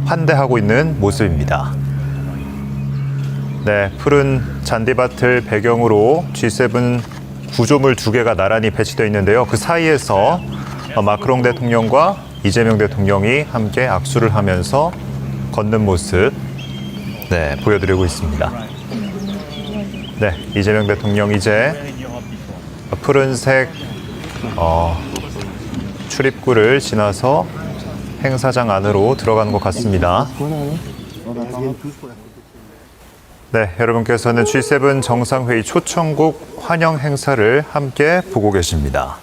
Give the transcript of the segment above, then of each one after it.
환대하고 있는 모습입니다. 네, 푸른 잔디밭을 배경으로 G7 구조물 2개가 나란히 배치되어 있는데요. 그 사이에서 마크롱 대통령과 이재명 대통령이 함께 악수를 하면서 걷는 모습 보여드리고 있습니다. 네, 이재명 대통령 이제 푸른색 출입구를 지나서 행사장 안으로 들어가는 것 같습니다. 네, 여러분께서는 G7 정상회의 초청국 환영 행사를 함께 보고 계십니다.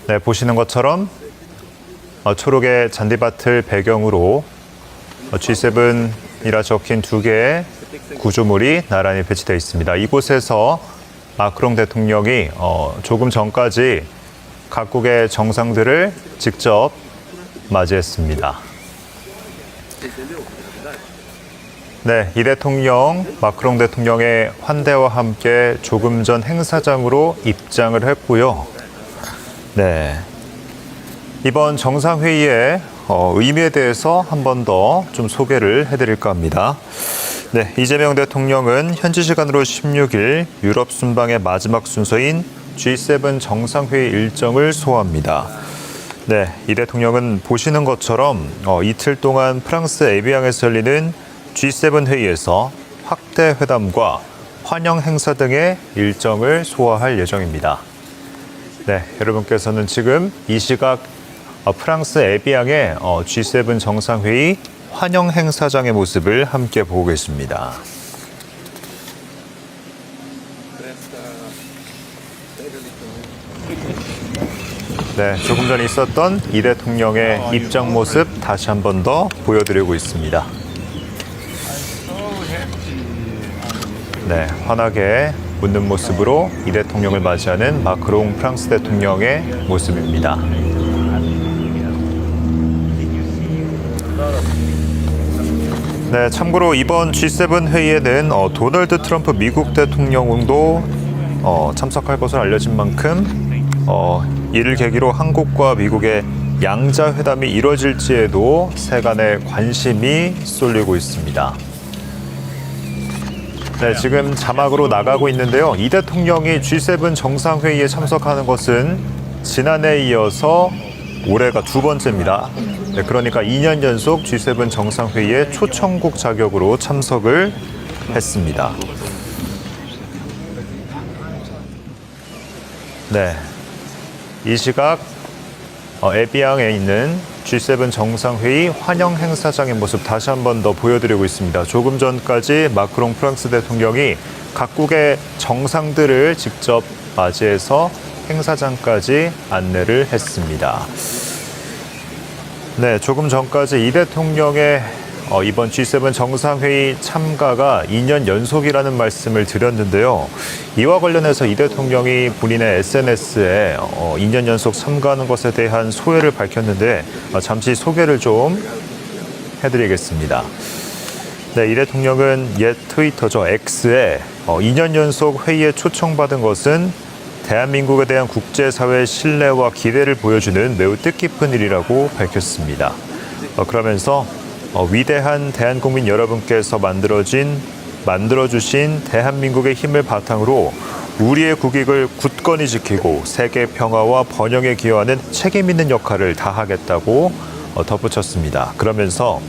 네, 보시는 것처럼 초록의 잔디밭을 배경으로 G7이라 적힌 2개의 구조물이 나란히 배치되어 있습니다. 이곳에서 마크롱 대통령이 조금 전까지 각국의 정상들을 직접 맞이했습니다. 네, 이 대통령, 마크롱 대통령의 환대와 함께 조금 전 행사장으로 입장을 했고요. 네, 이번 정상회의의 의미에 대해서 한 번 더 좀 소개를 해드릴까 합니다. 네, 이재명 대통령은 현지 시간으로 16일 유럽 순방의 마지막 순서인 G7 정상회의 일정을 소화합니다. 네, 이 대통령은 보시는 것처럼 이틀 동안 프랑스 에비앙에서 열리는 G7 회의에서 확대 회담과 환영 행사 등의 일정을 소화할 예정입니다. 네, 여러분께서는 지금 이 시각 프랑스 에비앙의 G7 정상회의 환영 행사장의 모습을 함께 보고 계십니다. 네, 조금 전 있었던 이 대통령의 입장 모습 다시 한 번 더 보여드리고 있습니다. 네, 환하게 웃는 모습으로 이 대통령을 맞이하는 마크롱 프랑스 대통령의 모습입니다. 네, 참고로 이번 G7 회의에는 도널드 트럼프 미국 대통령도 참석할 것으로 알려진 만큼 이를 계기로 한국과 미국의 양자 회담이 이뤄질지에도 세간의 관심이 쏠리고 있습니다. 네, 지금 자막으로 나가고 있는데요. 이 대통령이 G7 정상회의에 참석하는 것은 지난해에 이어서 올해가 2번째입니다. 네, 그러니까 2년 연속 G7 정상회의에 초청국 자격으로 참석을 했습니다. 네, 이 시각 에비앙에 있는 G7 정상회의 환영 행사장의 모습 다시 한 번 더 보여드리고 있습니다. 조금 전까지 마크롱 프랑스 대통령이 각국의 정상들을 직접 맞이해서 행사장까지 안내를 했습니다. 네, 조금 전까지 이 대통령의 이번 G7 정상회의 참가가 2년 연속이라는 말씀을 드렸는데요. 이와 관련해서 이 대통령이 본인의 SNS에 2년 연속 참가하는 것에 대한 소회를 밝혔는데 잠시 소개를 좀 해드리겠습니다. 네, 이 대통령은 옛 트위터죠, X에 2년 연속 회의에 초청받은 것은 대한민국에 대한 국제사회의 신뢰와 기대를 보여주는 매우 뜻깊은 일이라고 밝혔습니다. 그러면서 위대한 대한국민 여러분께서 만들어주신 대한민국의 힘을 바탕으로 우리의 국익을 굳건히 지키고 세계 평화와 번영에 기여하는 책임 있는 역할을 다하겠다고 덧붙였습니다. 그러면서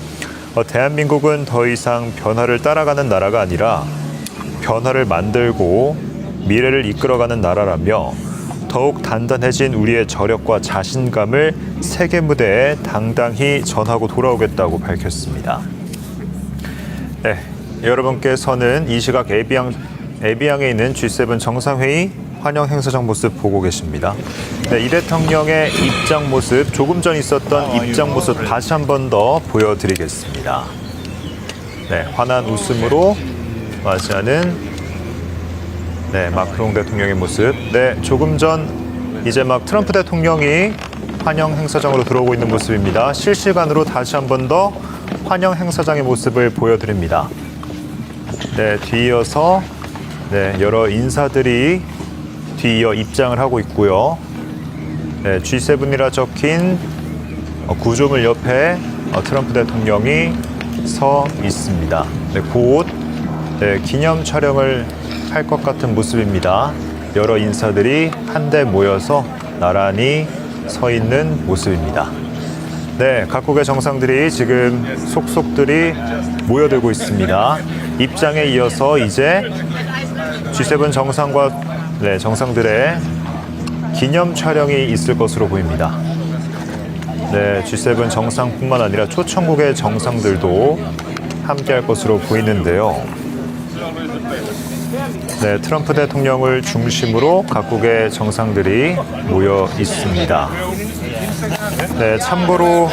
대한민국은 더 이상 변화를 따라가는 나라가 아니라 변화를 만들고 미래를 이끌어가는 나라라며 더욱 단단해진 우리의 저력과 자신감을 세계 무대에 당당히 전하고 돌아오겠다고 밝혔습니다. 네, 여러분께서는 이 시각 에비앙에 있는 G7 정상회의 환영 행사장 모습 보고 계십니다. 네, 이 대통령의 입장 모습, 조금 전 있었던 입장 모습 다시 한 번 더 보여드리겠습니다. 네, 환한 웃음으로 맞이하는 마크롱 대통령의 모습. 네, 조금 전 이제 막 트럼프 대통령이 환영 행사장으로 들어오고 있는 모습입니다. 실시간으로 다시 한 번 더 환영 행사장의 모습을 보여드립니다. 네, 뒤이어서 여러 인사들이 뒤이어 입장을 하고 있고요. G7이라 적힌 구조물 옆에 트럼프 대통령이 서 있습니다. 네, 곧 기념 촬영을 할 것 같은 모습입니다. 여러 인사들이 한데 모여서 나란히 서 있는 모습입니다. 네, 각국의 정상들이 지금 속속들이 모여들고 있습니다. 입장에 이어서 이제 G7 정상과 정상들의 기념 촬영이 있을 것으로 보입니다. 네, G7 정상뿐만 아니라 초청국의 정상들도 함께할 것으로 보이는데요. 네, 트럼프 대통령을 중심으로 각국의 정상들이 모여 있습니다. 네, 참고로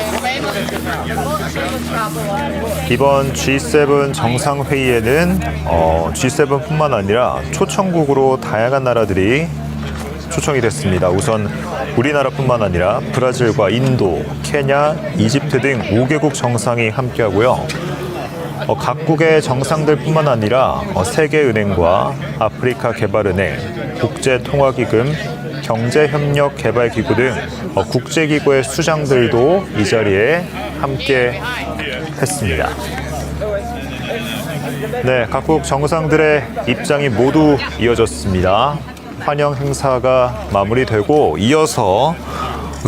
이번 G7 정상회의에는 G7뿐만 아니라 초청국으로 다양한 나라들이 초청이 됐습니다. 우선 우리나라뿐만 아니라 브라질과 인도, 케냐, 이집트 등 5개국 정상이 함께하고요. 각국의 정상들뿐만 아니라 세계은행과 아프리카 개발은행, 국제통화기금, 경제협력개발기구 등 국제기구의 수장들도 이 자리에 함께 했습니다. 네, 각국 정상들의 입장이 모두 이어졌습니다. 환영 행사가 마무리되고 이어서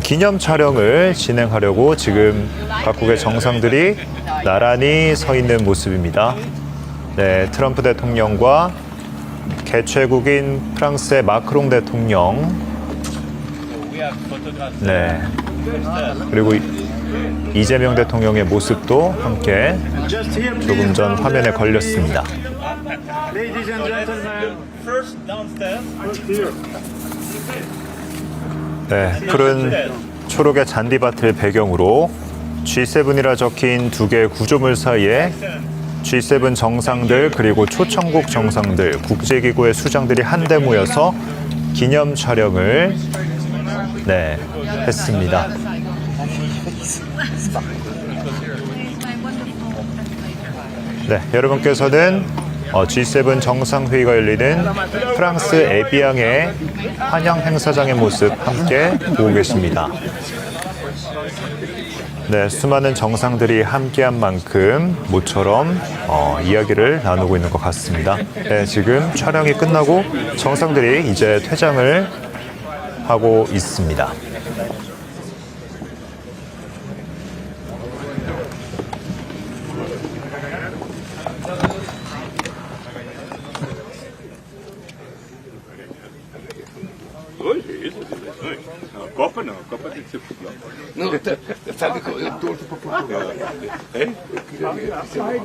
기념 촬영을 진행하려고 지금 각국의 정상들이 나란히 서 있는 모습입니다. 네, 트럼프 대통령과 개최국인 프랑스의 마크롱 대통령, 네, 그리고 이재명 대통령의 모습도 함께 조금 전 화면에 걸렸습니다. 네, 푸른 초록의 잔디밭을 배경으로 G7이라 적힌 두 개의 구조물 사이에 G7 정상들 그리고 초청국 정상들, 국제기구의 수장들이 한데 모여서 기념 촬영을 했습니다. 네, 여러분께서는 G7 정상회의가 열리는 프랑스 에비앙의 환영 행사장의 모습 함께 보고 계십니다. 네, 수많은 정상들이 함께한 만큼 모처럼 이야기를 나누고 있는 것 같습니다. 네, 지금 촬영이 끝나고 정상들이 이제 퇴장을 하고 있습니다. Copa não, Copa tem que ser futebol. Não, sabe que eu torço para Portugal. É? Eu queria